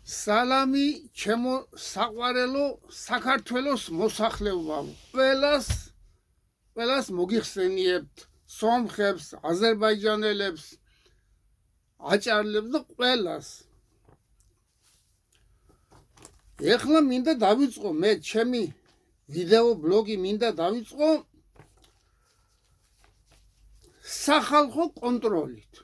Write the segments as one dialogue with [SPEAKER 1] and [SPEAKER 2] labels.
[SPEAKER 1] სალამი ჩემო საყვარელო საქართველოს მოსახლეობამ ყველას მოგიხსენიებთ სომხებს აზერბაიჯანელებს აჭარლებს და ყველას ეხლა მინდა დავიწყო მე ჩემი ვიდეო ბლოგი მინდა დავიწყო სახალხო კონტროლით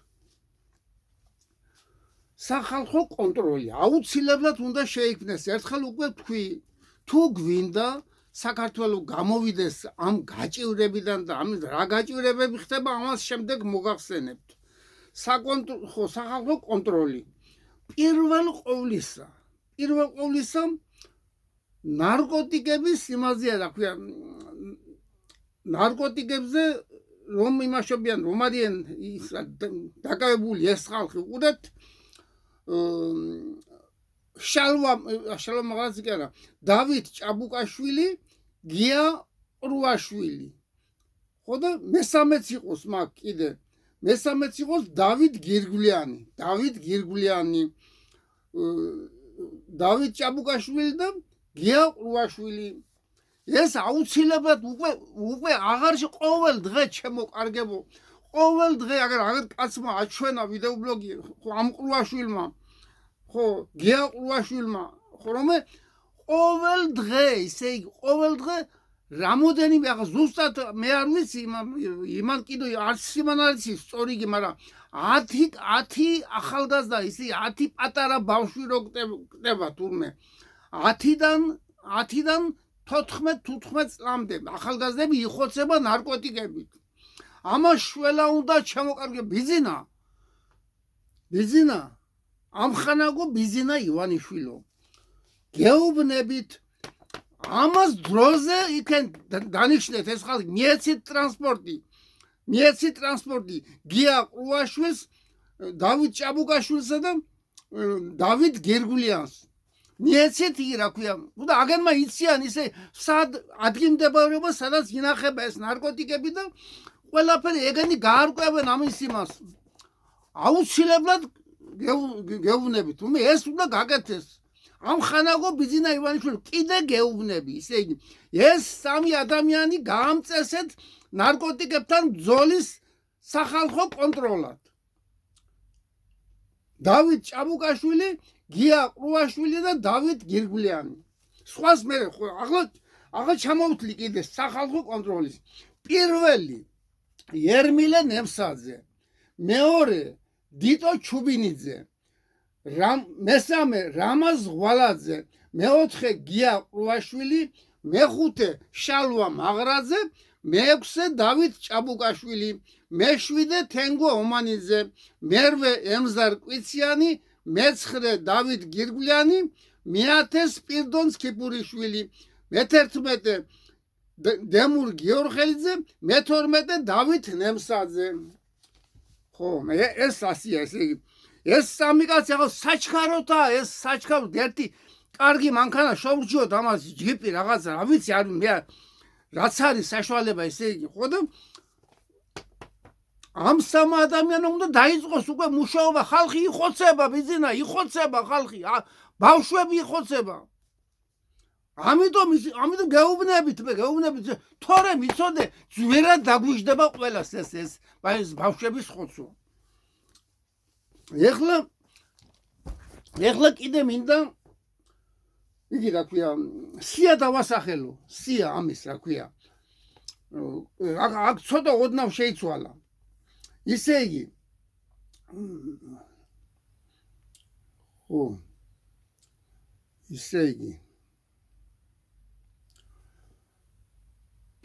[SPEAKER 1] სახალხო კონტროლი აუცილებლად უნდა შეიქმნეს ერთხელ უკვე თქვი თუ გვინდა საქართველოს გამოვიდეს ამ გაჭირვებიდან და ამ რა გაჭირვებები ხდება ამას შემდეგ მოგახსენებთ სახალხო კონტროლი პირველ ყოვლისა ნარკოტიკების იმაზეა რა ქვია ნარკოტიკებზე რომ იმაშობიან რომ არიან დაკავებული ეს ხალხი უყურეთ შალვა მაგალითად კი არა დავით ჭაბუკაშვილი გია ყრუაშვილი ხო და მესამეც იყოს მაგ კიდე მესამეც იყოს დავით გირგვლიანი დავით ჭაბუკაშვილი და გია ყრუაშვილი ეს აუცილებლად უკვე აღარში ყოველ დღე ჩემო კარგებო ყოველ დღე აგერ კაცმა აჩვენა ვიდეო ბლოგი ამ ყრუაშვილმა ხო გია ყრუაშვილმა ხო რომ ყოველ დღე ისე იგი ყოველ დღე რამოდენიმე ახლა ზუსტად მე არ ვიცი იმან კიდე არც იმან არის სწორი იგი მაგრამ 10 ახალგაზრდა ისე 10 პატარა ბავშვი რო კდება თურმე 10-დან 14-15 წლამდე ახალგაზრდები იხოცება ნარკოტიკებით ამას შველა უნდა ჩამოყარგე ბიზინა ამხანაგო ბიზინა ივანიშვილო გეუბნებით ამას დროზე იქენ დანიშნეთ ეს ხალხი მიეცით ტრანსპორტი გია ყრუაშვილს დავით ჭაბუკაშვილსა და დავით გირგვლიანს მიეცით იგი რა ქვია და აგერმა იციან ისე სად ადგილმდებარეობა სადაც ინახება ეს ნარკოტიკები და ყველაფერი ეგენი გაარკვევენ ამის იმას აუცილებლად გეუბნებით რომ ეს უნდა გაკეთდეს ამხანაგო ბიზინა ივანიშვილი კიდე გეუბნები ისე იგი ეს სამი ადამიანი გაამწესეთ ნარკოტიკებთან ბრძოლის სახალხო კონტროლად დავით ჭაბუკაშვილი გია ყრუაშვილი და დავით გირგვლიანი სხვას მე ახლა ჩამოვთვლი კიდე სახალხო კონტროლის პირველი ერმილე ნემსაძე მეორე დიტო ჩუბინიძე მესამე რამაზ ღვალაძე მეოთხე გია ყრუაშვილი მეხუთე შალვა მაღრაძე მეექვსე დავით ჭაბუკაშვილი მეშვიდე თენგო ომანიძე მერვე ემზარ კვიციანი მეცხრე დავით გირგვლიანი მეათე სპირდონ სკიპურიშვილი მეთერთმეტე დემურ გიორხელიძე მეთორმეტე დავით ნემსაძე ხო ეს ასია ეს სამი კაცი ახლა საჩქაროთაა ეს საჩქაროდ ერთი კარგი მანქანა შოვრჯიოთ ამას ჯიპი რაღაცა რა ვიცი არ მე რაც არის საშუალება ესე იგი ხო და ამ სამ ადამიანმა უნდა დაიწყოს უკვე მუშაობა ხალხი იხოცება ბიზინა იხოცება ხალხი ბავშვები იხოცება ამიტომ გეუბნებით თორე მიცოდე ძვერად დაგვიждდება ყველას ეს ბავშვების ხოცვა ეხლა კიდე მინდა იგი რა ქვია სია დავასახელო სია ამის რა ქვია აქ ცოტა ოდნავ შეიცვალა ისე იგი ხო ისე იგი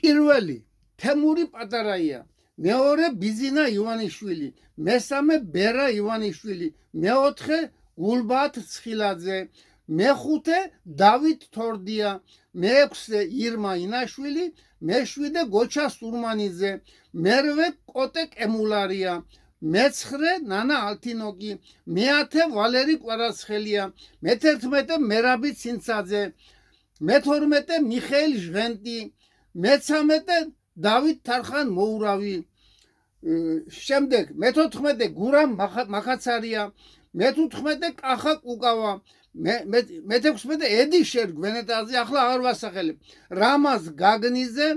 [SPEAKER 1] პირველი თემური პატარაია მეორე ბიზინა ივანიშვილი მესამე ბერა ივანიშვილი მეოთხე გულბათ ცხილაძე მეხუთე დავით თორდია მეექვსე ირმა ინაშვილი მეშვიდე გოჩა სურმანიძე მერვე კოტე კემულარია მეცხრე ნანა ალთინოგი მეათე ვალერი კვარაცხელია მეთერთმეტე მერაბი ცინცაძე მეთორმეტე მიხეილ ჟღენტი მეცამეტე დავით თარხან მოურავი შემდეგ მე-14 გურამ მახაცარია მე-15 კახა კუკავა, მე-16 ედიშერ გვენეტაზე, ახლა აღარ ვასახელებ. რამაზ გაგნიძე,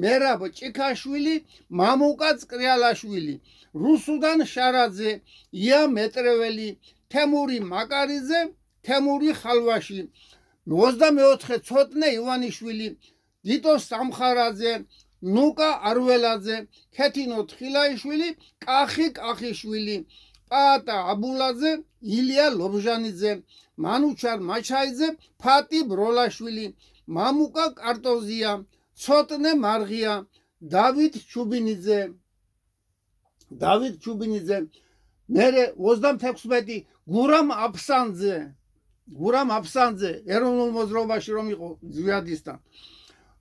[SPEAKER 1] მერაბ ჭიქაშვილი, მამუკა წკრიალაშვილი, რუსუდან შარაძე, ია მეტრეველი, თემური მაკარიძე, თემური ხალვაში, 24 ცოტნე ივანიშვილი, დიტო სამხარაძე, ნუკა არველაძე, ქეთინო თხილაიშვილი, კახი კახიშვილი, პაატა აბულაძე, ილია ლობჟანიძე, მანუჩარ მაჩაიძე, ფატი ბროლაშვილი, მამუკა კარტოზია, ცოტნე მარღია, დავით ჩუბინიძე, მერე 26 გურამ აფსანძე, ეროვნულ მოძრაობაში რომ იყო ძვიადისთან.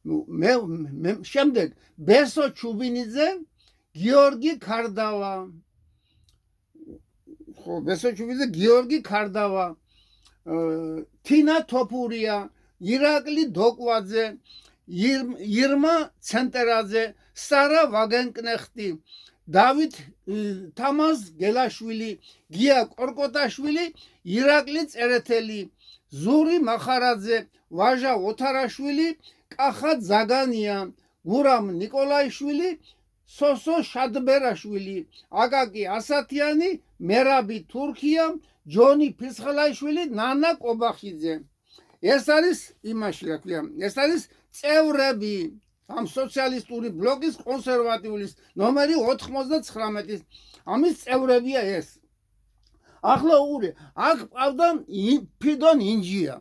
[SPEAKER 1] მე შემდეგ ბესო ჩუბინიძე, გიორგი ქარდავა. ხო, ბესო ჩუბინიძე, გიორგი ქარდავა, თინა თოფურია, ირაკლი დოკვაძე, ირმა ცენტერაძე, სარა ვაგენკნეხტი, დავით თამაზ გელაშვილი, გია კორკოტაშვილი, ირაკლი წერეთელი, ზური მახარაძე, ვაჟა ოთარაშვილი, კახა ზაგანია, გურამ ნიკოლაიშვილი, სოსო შადბერაშვილი, აკაკი ასათიანი, მერაბი თურქია, ჯონი ფისხალაიშვილი, ნანა კობახიძე. ეს არის იმაში, რა ქვია, ეს არის წევრები ამ სოციალისტური ბლოკის კონსერვატიულის ნომერი 99-ის. ამის წევრებია ეს. ახლა უყურე, აქ ყავდა ფიდონ ინჯია,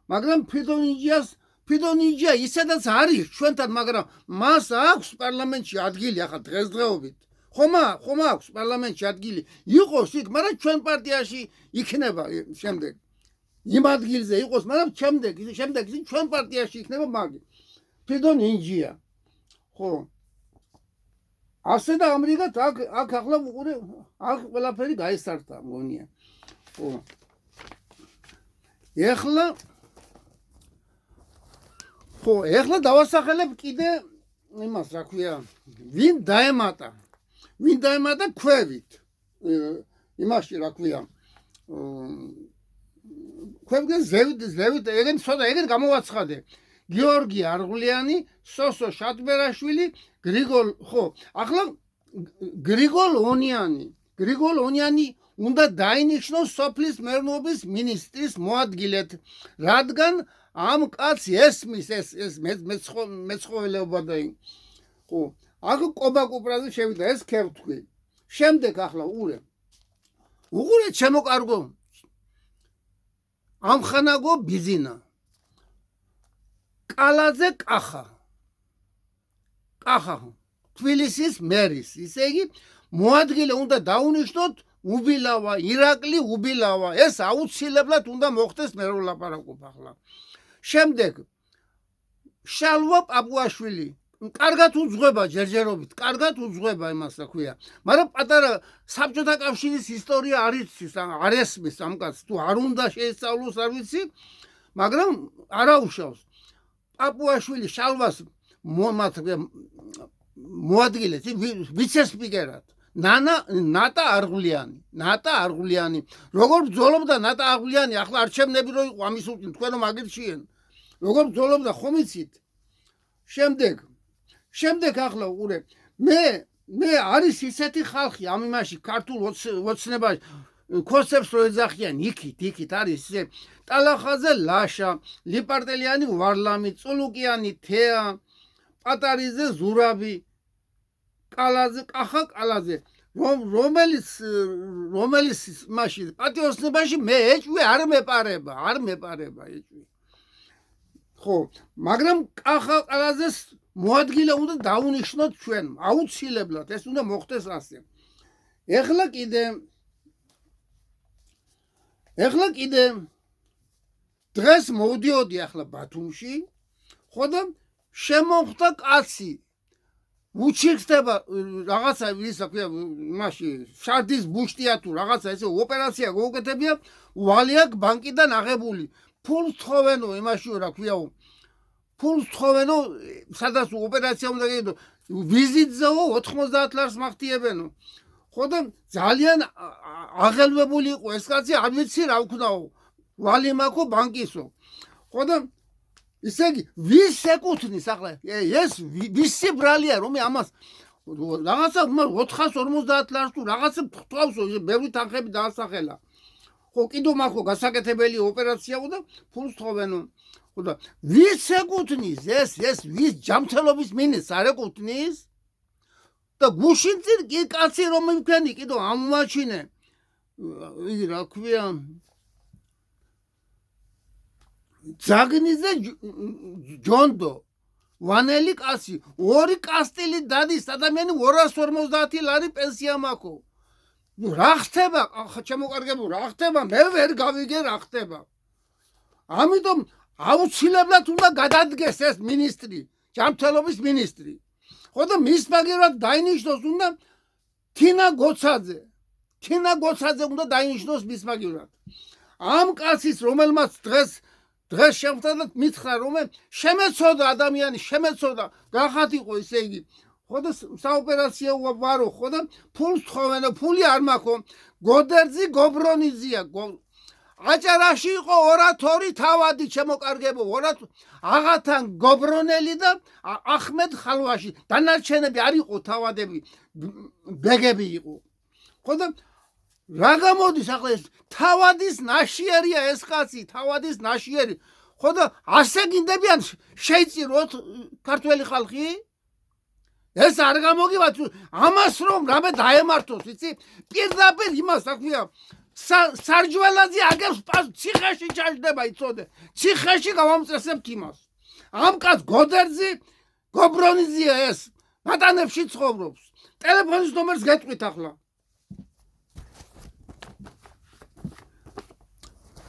[SPEAKER 1] მაგრამ ფიდონ ინჯია ისედაც არის ჩვენთან, მაგრამ მას აქვს პარლამენტში ადგილი ახლა დღესდღეობით. ხომ აქვს პარლამენტში ადგილი, იყოს იქ, მაგრამ ჩვენ პარტიაში იქნება შემდეგ. იმ ადგილზე იყოს, მაგრამ შემდეგ ჩვენ პარტიაში იქნება მაგი. ფიდონ ინჯია. ხო. ასე და ამრიგად აქ ახლა უყურე, აქ ყველაფერი გაისართა, მგონია. ხო. ეხლა დავასახელებ კიდე იმას, რა ქვია, ვინ დაემატა ქვევით. იმაში, რა ქვია, ქვევგან ზევით, ეგენ გამოვაცხადე. გიორგი არღულიანი, სოსო შატბერაშვილი, ახლა გრიგოლ ონიანი უნდა დაინიშნოს სოფლის მეურნეობის მინისტრის მოადგილედ, რადგან ამ კაცს ესმის ეს მეცხოველეობა და ხო, აქ კობა-კუპრაზე შევიდა, ეს ქევთქვი. შემდეგ ახლა უყურე ჩემო კარგო, ამხანაგო ბიზინა, კალაძე კახა, თბილისის მერის, ისე იგი მოადგილე უნდა დაუნიშნოთ უბილავა, ირაკლი უბილავა, ეს აუცილებლად უნდა მოხდეს, მე რო ლაპარაკობ ახლა. შემდეგ შალვა პაპუაშვილი, კარგად უძღვება ჯერჯერობით, კარგად უძღვება იმას, რა ქვია, მაგრამ პატარა საბჭოთა კავშირის ისტორია არ იცის, არ ესმის ამ კაცს, თუ არ უნდა შეესწავლოს, არ ვიცი, მაგრამ არაუშავს. პაპუაშვილი შალვას მოადგილეთ ვიცე-სპიკერად, ნატა არღულიანი. როგორ ბრძოლობდა ნატა არღულიანი, ახლა არჩევნები რო იყო ამის უკან, თქვენო მაგირჩიენ. როგორ ბრძოლობდა, ხომ იცით? შემდეგ ახლა უყურე, მე არის ისეთი ხალხი ამ იმაში ქართულ ოცნებაში, ქოსებს რო ეძახიან, იქით არის ისე ტალახაძე ლაშა, ლიპარტელიანი ვარლამი, წულუკიანი თეა, პატარიძე ზურაბი, კალაძე, რომელიც მასში პატიოსნებაში მე ეჭვი არ მეპარება ეჭვი. ხო, მაგრამ კალაძეს მოადგილე უნდა დაუნიშნოთ ჩვენ, აუცილებლად ეს უნდა მოხდეს ასე. ეხლა კიდე დღეს მოვდიოდი ახლა ბათუმში, ხო და შემოხვდა კაცი, უჩიქდება რაღაცა, ისა ქვია, იმაში შარდის ბუშტია თუ რაღაცა, ესე ოპერაცია გაუკეთებია, ვალიაკ ბანკიდან აღებული, ფულს თხოვენო იმაშიო, რა ქვია, ფულს თხოვენო, სადაც ოპერაცია უნდა გაიგო, ვიზიტზეო 90 ლარს მახტიებენო. ხო და ძალიან აღელვებული იყო ეს კაცი, არ ვიცი რა ვქნაო, ვალი მაქო ბანკისო. ხო და ისე იგი ვის ეკუთვნის ახლა ეს ვისი ბრალია რომ ამას რაღაცა 450 ლარს თუ რაღაცა თქვავსო, ბევრი თანხები დაასახელა. ხო კიდევ მაქო გასაკეთებელი ოპერაციაო და ფულს თხოვენო. ხო და ვის ეკუთვნის ეს ვის ჯამთელობის მინისტრს არ ეკუთვნის? და გუშინ წინ კი კაცი რომ მიფქენი კიდევ ამომაჩინე. იგი რა ქვია ძაგნიზე ჯონდო ვანელი კაცი 2 კასტილი დადის ადამიანი 250 ლარი პენსია მაქო. რა ხდება ჩემოკარგებო რა ხდება მე ვერ გავიგე რა ხდება. ამიტომ აუცილებლად უნდა გადადგეს ეს მინისტრი, ჯანმრთელობის მინისტრი. ხო და მის მაგერად დაინიშნოს უნდა თინა გოცაძე უნდა დაინიშნოს მის მაგერად. ამ კაცის რომელმაც დღეს შეხვდა და მითხრა რომ შემეცოდა ადამიანი შემეცოდა გახათ იყო ისე იგი. ხო და საოპერაციო ვარო ხო და ფულს თხოვენო ფული არ მაქო. გოდერძი გობრონიძია აჭარაში იყო ორათორი თავადი ჩემოკარგებო აღათან გობრონელი და ახმედ ხალვაში დანარჩენები არ იყო თავადები ბეგები იყო. ხო და რა გამოდის ახლა ეს თავადის ნაშიერია ეს კაცი თავადის ნაშიერი. ხო და ასე გინდებიან შეიწიროთ ქართველი ხალხი? ეს არ გამოგივათ ამას რომ რამე დაემართოს იცი პირდაპირ იმას აქვია სარჯველაძე აგებს ციხეში ჩაჯდება იცოდე ციხეში გავამწესებთ იმას. ამ კაც გოდერძი გობრონიძია ეს ბატანებში ცხოვრობს. ტელეფონის ნომერს გეტყვით ახლა.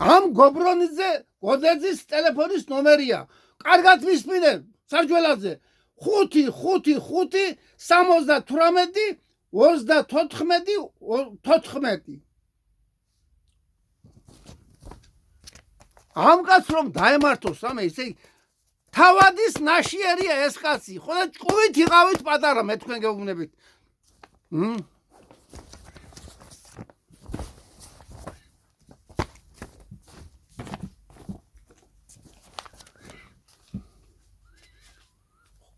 [SPEAKER 1] ამ გოდერძის ტელეფონის ნომერია. კარგად მისმინე სარჯველაძე 555 78 34. ამ კაც რომ დაემართოს ამე ისე თავადის ნაშიერია ეს კაცი. ხო და ჭკუით იყავით პატარა მე თქვენ გეუბნებით.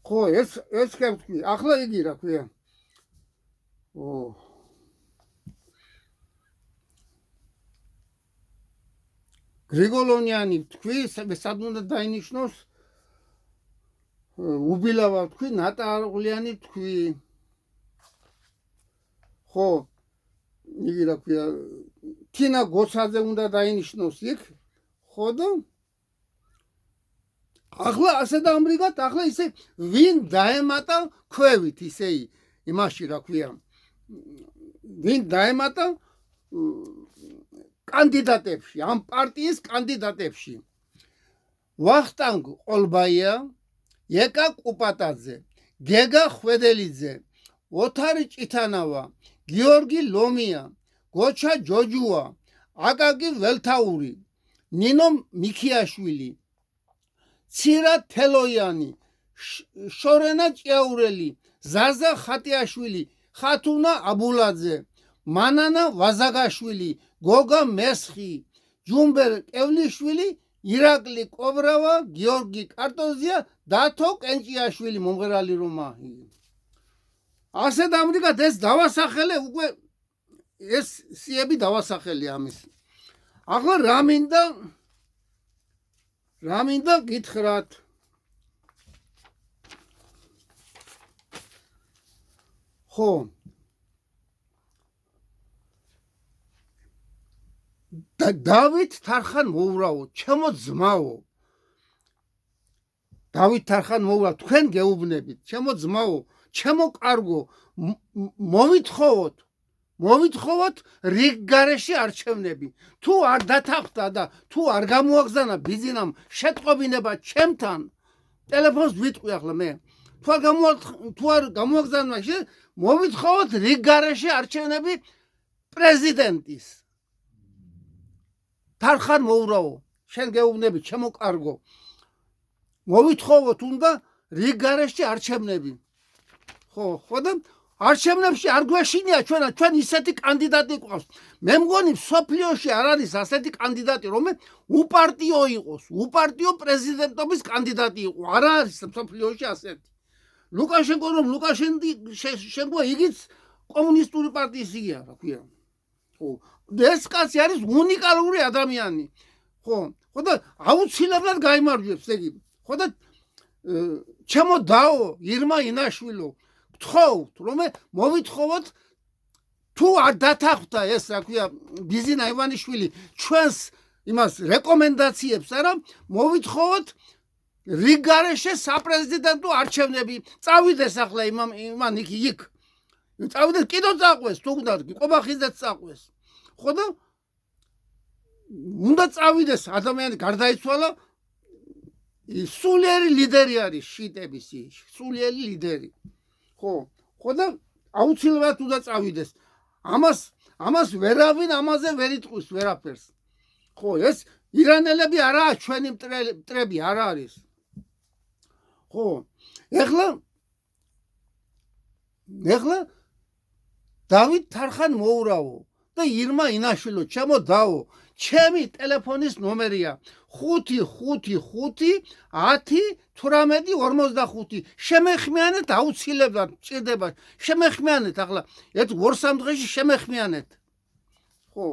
[SPEAKER 1] ხო ეს კეთვი ახლა იგი რა ქვია გრიგოლონიანი თქვი სად უნდა დაინიშნოს უბილავა თქვი ნატარღლიანი თქვი. ხო იგი რა ქვია თინა გოცაძე უნდა დაინიშნოს იქ. ხო და ახლა ასე დამრიგად ახლა ისე ვინ დაემატა ქვევით ისე იმაში რა ქვია ვინ დაემატა კანდიდატებში ამ პარტიის კანდიდატებში ვახტანგ ყოლბაია, ეკა კუპატაძე, გეგა ხვედელიძე, ოთარი ჭითანავა, გიორგი ლომია, გოჩა ჯოჯუა, აკაკი ველთაური, ნინო მიქიაშვილი, ცირა თელოიანი, შორენა ჭიაურელი, ზაზა ხატიაშვილი, ხათუნა აბულაძე, მანანა ვაზაგაშვილი, გოგა მესხი, ჯუმბერ კევლიშვილი, ირაკლი კობრავა, გიორგი კარტოზია, დათო კენჭიაშვილი მომღერალი რომა. ასე დამრიგად ეს დავასახელე უკვე ეს სიები დავასახელი ამის. ახლა რა მინდა გითხრათ. ხო დავით თარხან მოურავო, ჩემო ძმაო. დავით თარხან მოურავ, თქვენ გეუბნებით, ჩემო ძმაო, ჩემო კარგო, მოვითხოვოთ რიგ გარეში არჩევნები. თუ არ დათანხმდა და თუ არ გამოაგზავნა ბიზნამ შეტყობინება ჩემთან, ტელეფონს ვიტყვი ახლა მე. თუ არ გამოაგზავნა, მოვითხოვოთ რიგ გარეში არჩევნები პრეზიდენტის. თარხან მოურავო, შენ გეუბნები, ჩემო კარგო. მოვითხოვოთ უნდა რიგ გარეში არჩევნები. ხო და არჩევნებში არ გვეშინია ჩვენ ისეთი კანდიდატი გვყავს. მე მგონი სოფლიოში არ არის ასეთი კანდიდატი, რომელიც უპარტიო იყოს, უპარტიო პრეზიდენტობის კანდიდატი იყო. არ არის სოფლიოში ასეთი. ლუკაშენკო რომ ლუკაშენკო იგიც კომუნისტური პარტიის იგია, რა ქვია. ხო, ეს კაცი არის უნიკალური ადამიანი. ხო და აუცილებლად გაიმარჯვებს იგი. ხო და ჩემო დაო ირმა ინაშვილო გთხოვთ რომ მოვითხოვოთ თუ არ დათანხმდა ეს რა ქვია ბიზინა ივანიშვილი ჩვენს იმას რეკომენდაციებს არა მოვითხოვოთ რიგარეშე საპრეზიდენტო არჩევნები წავიდეს ახლა იმან იქ წავიდეს კიდო წაყვეს თუ უნდა ყობახიძეც წაყვეს ხო და უნდა წავიდეს ადამიანი გარდაიცვალა სულიერი ლიდერი არის შიტების სულიერი ლიდერი ხო და აუცილებლად უნდა წავიდეს ამას ვერავინ ამაზე ვერ იტყვის ვერაფერს ხო ეს ირანელები არაა ჩვენი მტრები არ არის ხო ეხლა დავით თარხან მოურავო და ირმა ინაშვილო ჩემო დაო ჩემი ტელეფონის ნომერია 555101845 შემეხმიანეთ აუცილებლად ჭირდება შემეხმიანეთ ახლა ერთ 2-3 დღეში შემეხმიანეთ ხო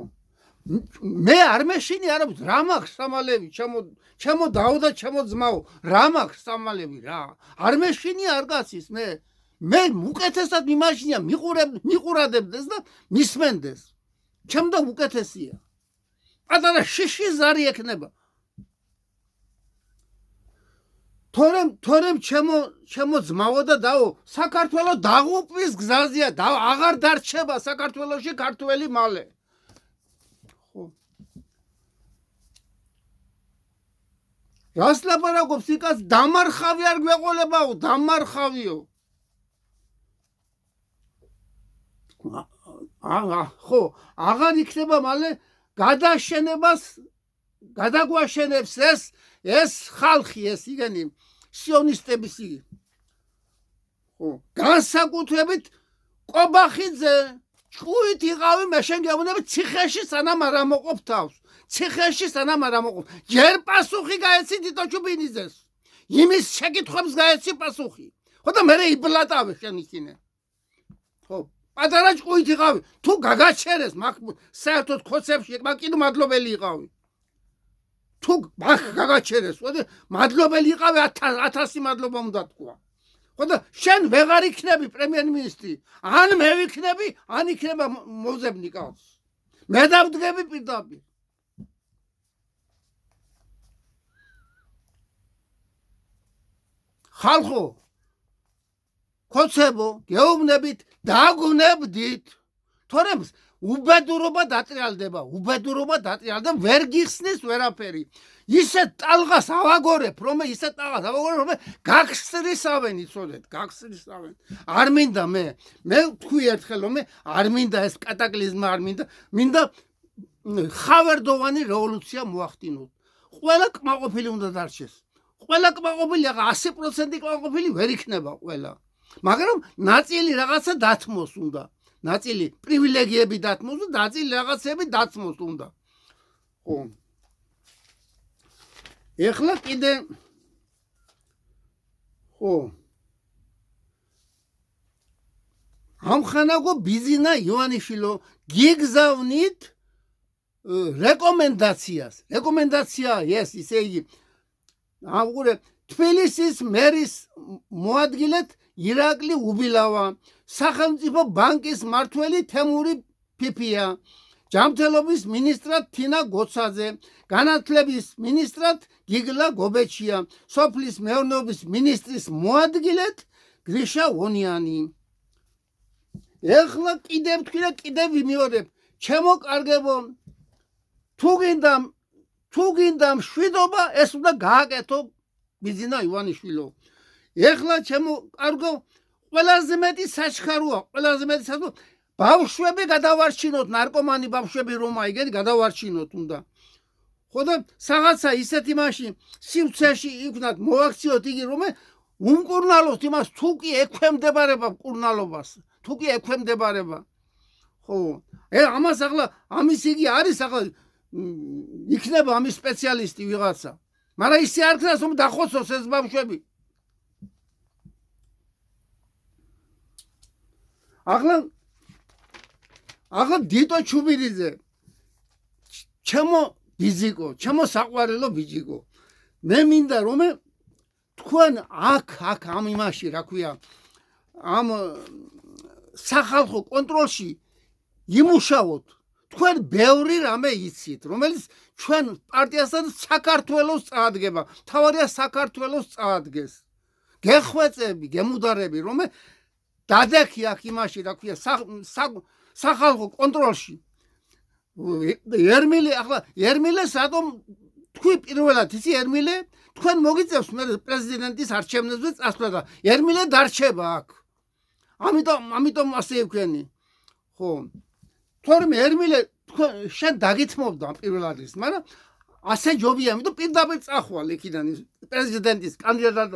[SPEAKER 1] მე არ მეშინი არა რა მაქვს სამალევი ჩემო დაო და ჩემო ძმაო რა მაქვს სამალევი რა არ მეშინი არ გაცის მე უკეთესად მიმაშინია მიყურადებდეს და მისმენდეს ჩემდა უკეთესია პატარა შიში ზარი ექნება თორემ ჩემო ძმაო და დაო საქართველოს დაღუპვის გზაზეა და აღარ დარჩება საქართველოში ქართველი მალე ხო რას ლაპარაკობს იქაც დამარხავი არ გვეყოლებაო დამარხავიო ხო აღარ იქნება მალე გადაშენებას გადაგვაშენებს ეს ხალხი ეს იგენი სიონისტების იგი ხო განსაკუთრებით ყობახიძე ჭუით იყავი მე შენ გეუბნები ციხეში სანამ არ ამოყოფ თავს ციხეში სანამ არ ამოყოფ ჯერ პასუხი გაეცი თითო ჩუბინიძეს იმის შეკითხვებს გაეცი პასუხი ხო და მე იბლატავე შენ ისინე ხო პატარა ჭუით იყავი თუ გაგაჩერეს მაგ საერთოდ ხოცებში მაგ კიდე მადლობელი იყავი თუ მაგ გაგაჩერეს ხო და მადლობელი იყავი 1000 მადლობა უნდა თქვა ხო და შენ ვეღარ იქნები პრემიერ-მინისტრი ან მე ვიქნები ან იქნება მოზებნი კაც მე დავდგები პირდაპირ ხალხო ხოცებო გეუბნებით დაგვნებდით თორემ უბედურობა დატრიალდება ვერ გიხსნის ვერაფერი ისე ტალღას ავაგორებ რომ გაგსრისავენ იცოდეთ გაგსრისავენ არ მინდა მე თქვი ერთხელ რომ არ მინდა ეს კატაკლიზმა არ მინდა ხავერდოვანი რევოლუცია მოახდინოთ ყველა კმაყოფილი უნდა დარჩეს ყველა კმაყოფილი 100% კმაყოფილი ვერ იქნება ყველა მაგრამ ნაწილი რაღაცა დათმოს უნდა ნაწილი პრივილეგიები დათმოს და ნაწილი რაღაცები დათმოს უნდა ხო ეხლა კიდე ხო ამხანაგო ბიზინა ივანიშვილო გიგზავნით რეკომენდაცია ეს ისე იგი აღურე თბილისის მერის მოადგილეთ ირაკლი უბილავა სახელმწიფო ბანკის მმართველი თემური ფიფია ჯანმრთელობის მინისტრად თინა გოცაძე განათლების მინისტრად გიგლა გობეჩია სოფლის მეურნეობის მინისტრის მოადგილედ გრიშა ონიანი ეხლა კიდევ თქვი და კიდევ ვიმეორებ ჩემო კარგებო თუ გინდა მშვიდობა ეს უნდა გააკეთო ბიზინა ივანიშვილო ეხლა ჩემო კარგო ყველაზე მეტი საჩქაროა ბავშვები გადავარჩინოთ ნარკომანი ბავშვები რომ აიგენ გადავარჩინოთ უნდა ხო და რაღაცა ისეთი მაშინ სივრცეში იქნათ მოაქციოთ იგი რომ უმკურნალოთ იმას თუ კი ექვემდებარება მკურნალობას თუ კი ექვემდებარება. ხო, ამას ახლა ამის იგი არის ახლა იქნება ამის სპეციალისტი ვიღაცა. მაგრამ ისე არ ქნას რომ დახოცოს ეს ბავშვები. ახლა დიტო ჩუბირიძე ჩემო ბიძიკო, ჩემო საყვარელო ბიჭიკო. მე მინდა რომ თქვენ აქ ამ იმაში რა ქვია ამ სახალხო კონტროლში იმუშაოთ. თქვენ ბევრი რამე იცით, რომელიც ჩვენ პარტიასთან საქართველოს წაადგება. თავარია საქართველოს წაადგეს. გეხვეწები, გემუდარები, რომ დადექი აქ იმაში რა ქვია სახალხო კონტროლში. ერმილეს რატომ თქვი პირველად ისი ერმილე თქვენ მოგიწევს მე პრეზიდენტის არჩევნებზე წასვლა და ერმილე დარჩება აქ. ამიტომ ასე ვქენი. ხო. თორემ ერმილე შენ დაგითმობდა პირველად ის, მაგრამ ასე ჯობია, ამიტომ პირდაპირ წახვალ იქიდან პრეზიდენტის კანდიდატად.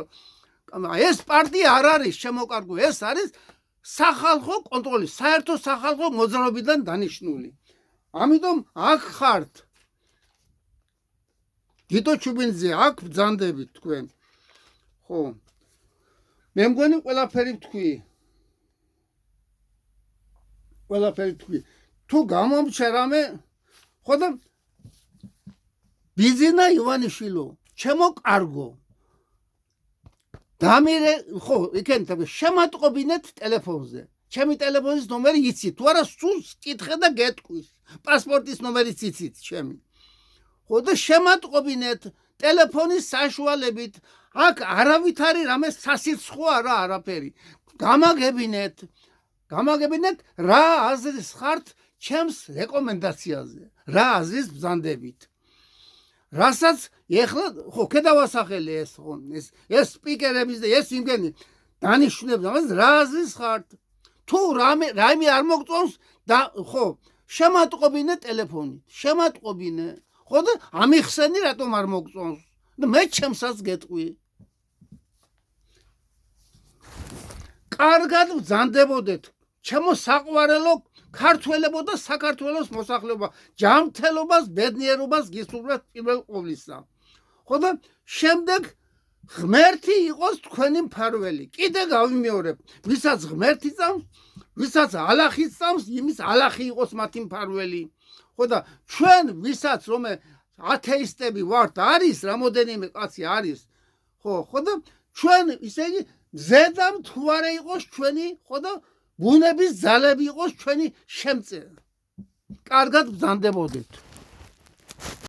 [SPEAKER 1] ეს პარტია არ არის შემოკარგო, ეს არის სახალხო კონტროლი, საერთო სახალხო მოძრაობიდან დანიშნული. ამიტომ აქ ხართ. გიტო ჩუბინძე აქ ბრძანდებით თქვენ. ხო. მე მგონი ყველაფერი ვთქვი. თუ გამომჩა რამე, ხო და ბიზინა ივანიშვილო, ჩემო კარგო. დამირე, ხო, იქნებ შემატყობინეთ ტელეფონზე. ჩემი ტელეფონის ნომერი იცით, თუ არა სულს კითხე და გეტყვის. პასპორტის ნომერიც იცით ჩემი. ხო და შემატყობინეთ ტელეფონის საშუალებით. აქ არავითარი რამე სასირცხო არა არაფერი. გამაგებინეთ რა აზრის ხართ ჩემს რეკომენდაციაზე. რა აზრის ბრძანდებით. რასაც ეხლა ხო ქედავასახელი ეს ხო ეს სპიკერების და ეს იმგენი დანიშნებს ამას რა აზრის ხართ. თუ რაიმე არ მოგწონს და ხო შემატყობინე ტელეფონით. შემატყობინე. ხო და ამიხსენი რატომ არ მოგწონს? და მე ჩემსაც გეტყვი. კარგად ბრძანდებოდეთ. ჩემო საყვარელო ქართველებო და საქართველოს მოსახლეობა ჯანმრთელობას, ბედნიერობას გისურვებთ პირველ ყოვლისა. ხო და შემდეგ ღმერთი იყოს თქვენი მფარველი. კიდე გავიმეორებ, ვისაც ღმერთი წამს, ვისაც ალახი წამს, იმის ალახი იყოს მათი მფარველი. ხო და ჩვენ ვისაც რომ ათეისტები ვართ, არის რამოდენიმე კაცი არის. ხო და ჩვენ ისე იგი ზედამ თუ არა იყოს ჩვენი, ხო და ბუნების ძალები იყოს ჩვენი შემწე. კარგად ბრძანდებოდეთ.